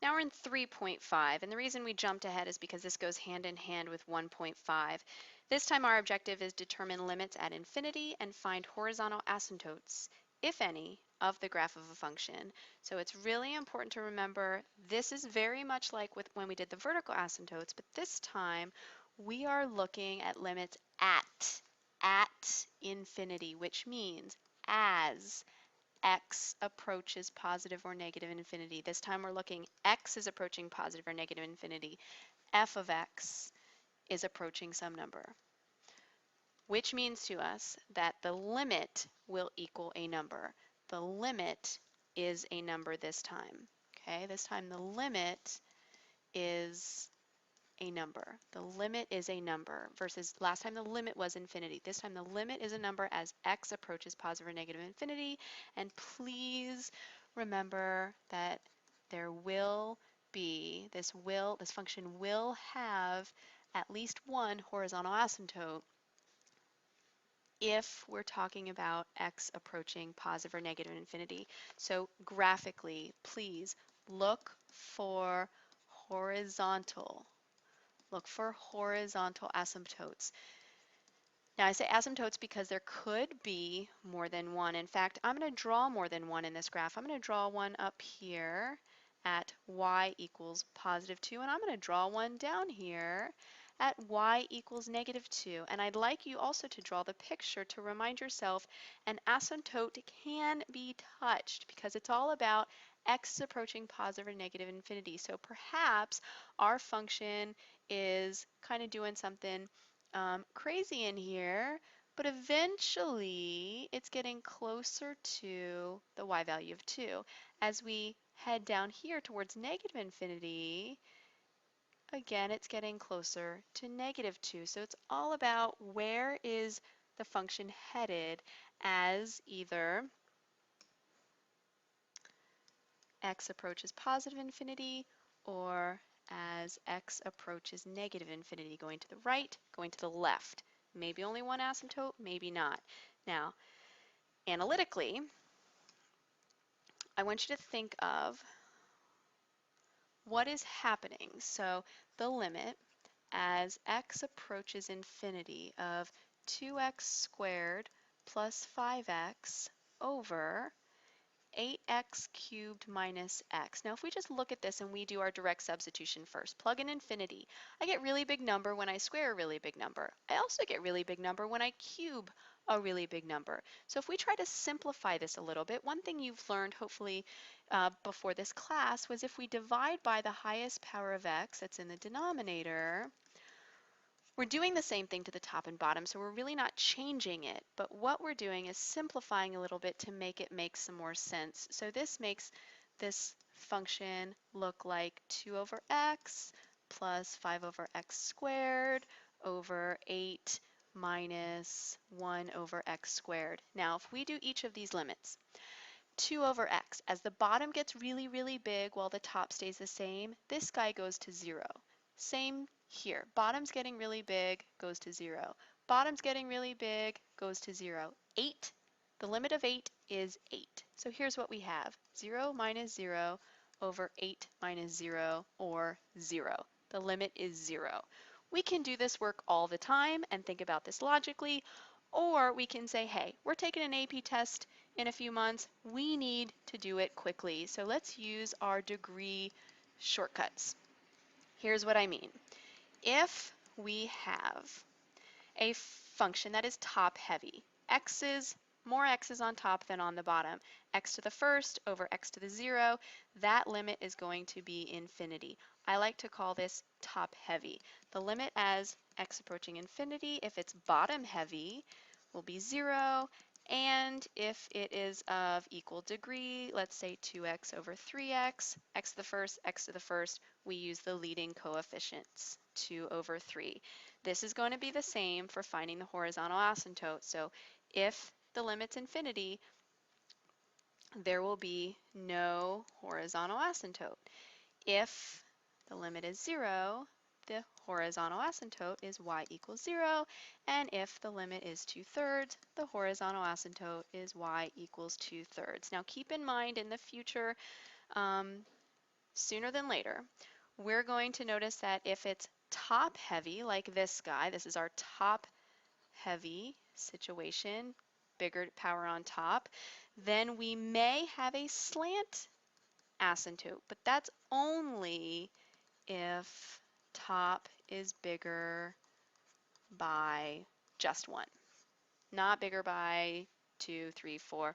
Now we're in 3.5, and the reason we jumped ahead is because this goes hand in hand with 1.5. This time our objective is determine limits at infinity and find horizontal asymptotes, if any, of the graph of a function. So it's really important to remember this is very much like when we did the vertical asymptotes, but this time we are looking at limits at infinity, which means as x approaches positive or negative infinity. This time we're looking x is approaching positive or negative infinity. F of x is approaching some number, which means to us that the limit will equal a number. The limit is a number this time. Okay, this time the limit is a number. The limit is a number versus last time the limit was infinity. This time the limit is a number as x approaches positive or negative infinity. And please remember that there will be, this function will have at least one horizontal asymptote if we're talking about x approaching positive or negative infinity. So graphically, please look for horizontal Look for horizontal asymptotes. Now I say asymptotes because there could be more than one. In fact, I'm going to draw more than one in this graph. I'm going to draw one up here at y equals positive 2, and I'm going to draw one down here at y equals negative 2. And I'd like you also to draw the picture to remind yourself an asymptote can be touched because it's all about x approaching positive or negative infinity. So perhaps our function is kind of doing something crazy in here, but eventually it's getting closer to the y value of 2. As we head down here towards negative infinity, again, it's getting closer to negative 2. So it's all about where is the function headed as either x approaches positive infinity or as x approaches negative infinity, going to the right, going to the left. Maybe only one asymptote, maybe not. Now, analytically, I want you to think of what is happening. So the limit as x approaches infinity of 2x squared plus 5x over 8x cubed minus x. Now if we just look at this and we do our direct substitution first, plug in infinity, I get really big number when I square a really big number. I also get really big number when I cube a really big number. So if we try to simplify this a little bit, one thing you've learned hopefully before this class was if we divide by the highest power of x that's in the denominator, we're doing the same thing to the top and bottom, so we're really not changing it, but what we're doing is simplifying a little bit to make it make some more sense. So this makes this function look like 2 over x plus 5 over x squared over 8 minus 1 over x squared. Now, if we do each of these limits, 2 over x, as the bottom gets really, really big while the top stays the same, this guy goes to 0. Same here. Bottom's getting really big, goes to 0. Bottom's getting really big, goes to 0. 8, the limit of 8 is 8. So here's what we have. 0 minus 0 over 8 minus 0, or 0. The limit is 0. We can do this work all the time and think about this logically, or we can say, hey, we're taking an AP test in a few months. We need to do it quickly. So let's use our degree shortcuts. Here's what I mean. If we have a function that is top heavy, more x's on top than on the bottom, x to the first over x to the 0, that limit is going to be infinity. I like to call this top heavy. The limit as x approaching infinity, if it's bottom heavy, will be 0, and if it is of equal degree, let's say 2x over 3x, x to the first, we use the leading coefficients, 2 over 3. This is going to be the same for finding the horizontal asymptote. So if the limit's infinity, there will be no horizontal asymptote. If the limit is 0, the horizontal asymptote is y equals 0, and if the limit is 2/3, the horizontal asymptote is y equals 2/3. Now keep in mind in the future sooner than later, we're going to notice that if it's top heavy, like this guy, this is our top heavy situation, bigger power on top, then we may have a slant asymptote, but that's only if top is bigger by just one, not bigger by 2, 3, 4.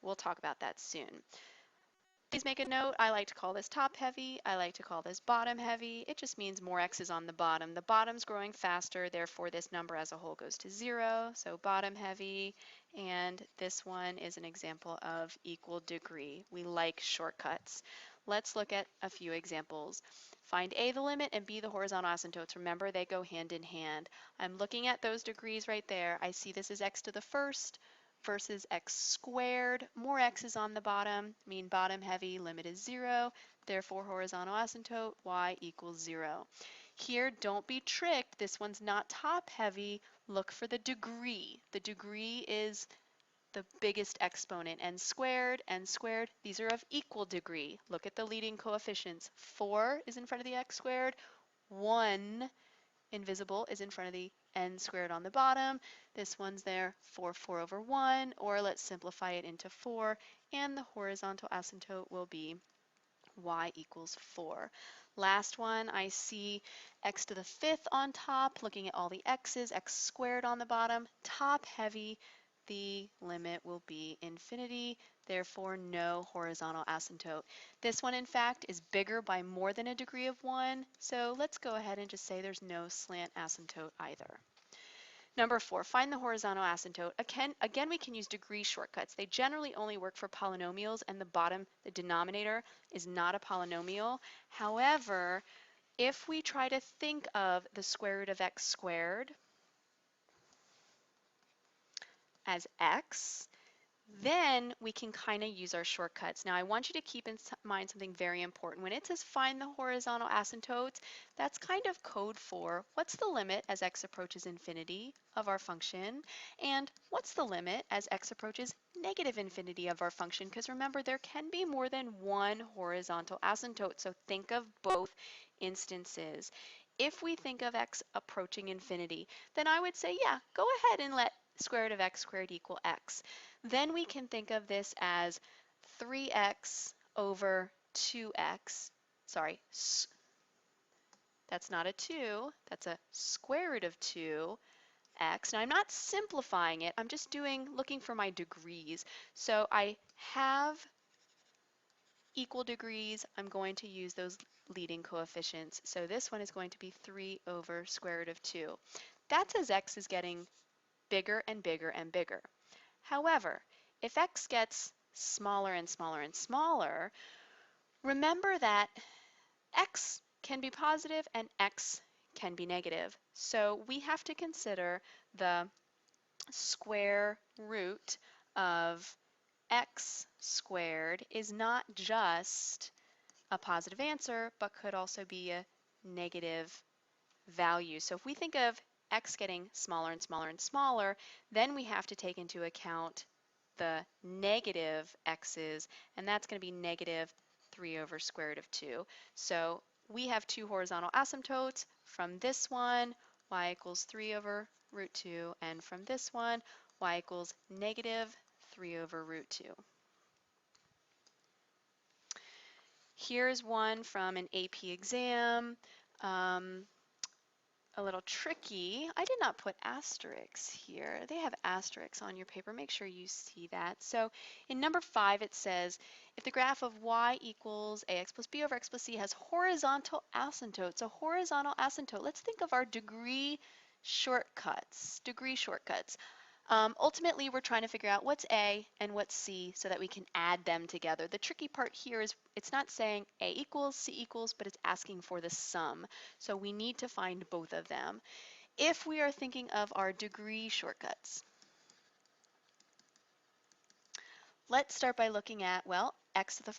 We'll talk about that soon. Please make a note, I like to call this top heavy, I like to call this bottom heavy. It just means more x's on the bottom. The bottom's growing faster, therefore this number as a whole goes to 0, so bottom heavy, and this one is an example of equal degree. We like shortcuts. Let's look at a few examples. Find A, the limit, and B, the horizontal asymptotes. Remember, they go hand in hand. I'm looking at those degrees right there. I see this is x to the first versus x squared. More x's on the bottom, mean bottom heavy, limit is 0. Therefore, horizontal asymptote, y equals 0. Here, don't be tricked. This one's not top heavy. Look for the degree. The degree is the biggest exponent, n squared, these are of equal degree. Look at the leading coefficients. 4 is in front of the x squared, 1 invisible is in front of the n squared on the bottom. This one's there, 4 over 1, or let's simplify it into 4, and the horizontal asymptote will be y equals 4. Last one, I see x to the 5th on top, looking at all the x's, x squared on the bottom, top heavy, the limit will be infinity, therefore no horizontal asymptote. This one, in fact, is bigger by more than a degree of 1, so let's go ahead and just say there's no slant asymptote either. Number 4, find the horizontal asymptote. Again, we can use degree shortcuts. They generally only work for polynomials, and the denominator, is not a polynomial. However, if we try to think of the square root of x squared as x, then we can kind of use our shortcuts. Now I want you to keep in mind something very important. When it says find the horizontal asymptotes, that's kind of code for what's the limit as x approaches infinity of our function, and what's the limit as x approaches negative infinity of our function, because remember there can be more than one horizontal asymptote, so think of both instances. If we think of x approaching infinity, then I would say, yeah, go ahead and let square root of x squared equal x. Then we can think of this as 3x over 2x. Sorry, that's not a 2, that's a square root of 2x. Now I'm not simplifying it, I'm just looking for my degrees. So I have equal degrees, I'm going to use those leading coefficients. So this one is going to be 3 over square root of 2. That's as x is getting bigger and bigger and bigger. However, if x gets smaller and smaller and smaller, remember that x can be positive and x can be negative. So we have to consider the square root of x squared is not just a positive answer, but could also be a negative value. So if we think of x getting smaller and smaller and smaller, then we have to take into account the negative x's, and that's going to be negative 3 over square root of 2. So we have two horizontal asymptotes. From this one, y equals 3 over root 2, and from this one, y equals negative 3 over root 2. Here's one from an AP exam. A little tricky. I did not put asterisks here. They have asterisks on your paper. Make sure you see that. So in number 5 it says, if the graph of y equals ax plus b over x plus c has horizontal asymptotes, so horizontal asymptote, let's think of our degree shortcuts. Ultimately, we're trying to figure out what's A and what's C so that we can add them together. The tricky part here is it's not saying A equals, C equals, but it's asking for the sum. So we need to find both of them. If we are thinking of our degree shortcuts, let's start by looking at, well, x to the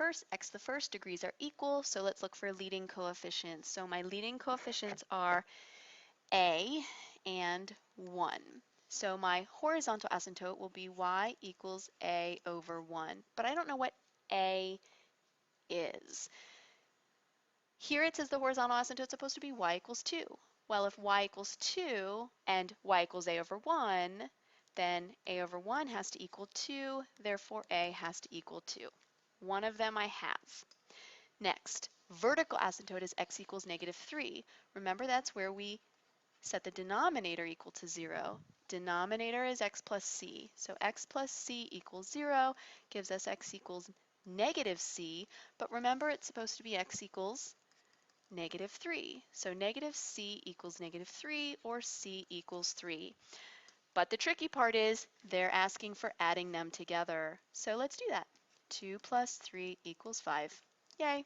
first degrees are equal, so let's look for leading coefficients. So my leading coefficients are A and 1. So my horizontal asymptote will be y equals a over 1, but I don't know what a is. Here it says the horizontal asymptote is supposed to be y equals 2. Well, if y equals 2 and y equals a over 1, then a over 1 has to equal 2, therefore a has to equal 2. One of them I have. Next, vertical asymptote is x equals negative 3. Remember, that's where we set the denominator equal to 0. Denominator is x plus c. So x plus c equals 0 gives us x equals negative c, but remember it's supposed to be x equals negative 3. So negative c equals negative 3 or c equals 3. But the tricky part is they're asking for adding them together. So let's do that. 2 plus 3 equals 5. Yay!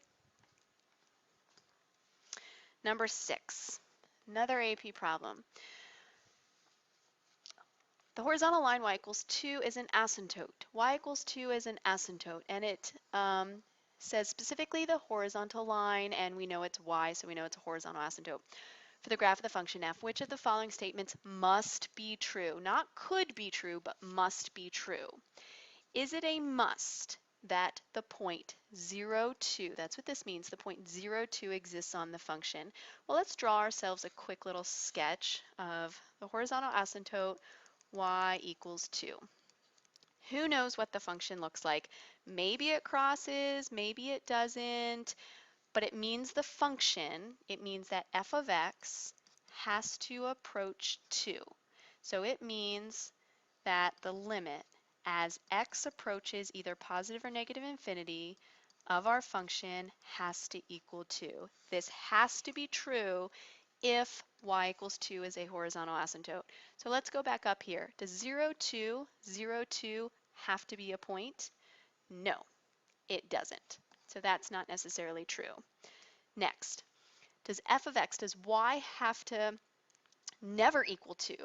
Number 6, another AP problem. The horizontal line y equals 2 is an asymptote. Y equals 2 is an asymptote, and it says specifically the horizontal line, and we know it's y, so we know it's a horizontal asymptote. For the graph of the function f, which of the following statements must be true? Not could be true, but must be true. Is it a must that the point 0, 2, that's what this means, the point 0, 2 exists on the function? Well, let's draw ourselves a quick little sketch of the horizontal asymptote y equals 2. Who knows what the function looks like? Maybe it crosses, maybe it doesn't, but it means the function, it means that f of x has to approach 2. So it means that the limit as x approaches either positive or negative infinity of our function has to equal 2. This has to be true if y equals 2 is a horizontal asymptote. So let's go back up here. Does 0, 2, 0, 2 have to be a point? No, it doesn't. So that's not necessarily true. Next, does f of x, does y have to never equal 2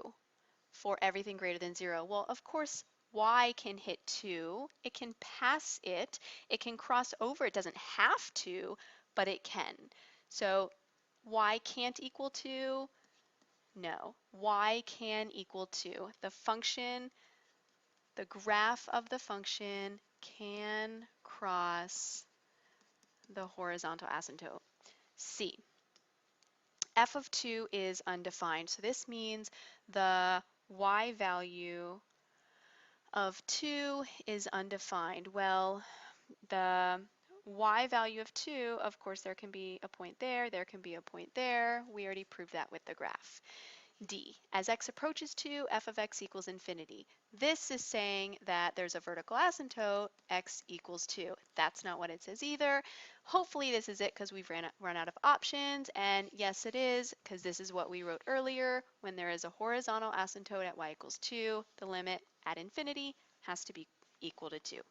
for everything greater than 0? Well, of course, y can hit 2. It can pass it. It can cross over. It doesn't have to, but it can. So y can't equal 2. No, y can equal 2. The function, the graph of the function can cross the horizontal asymptote. C, f of 2 is undefined. So this means the y value of 2 is undefined. Well, the y value of 2, of course, there can be a point there can be a point there. We already proved that with the graph. D, as x approaches 2, f of x equals infinity. This is saying that there's a vertical asymptote, x equals 2. That's not what it says either. Hopefully this is it because we've run out of options, and yes it is, because this is what we wrote earlier. When there is a horizontal asymptote at y equals 2, the limit at infinity has to be equal to 2.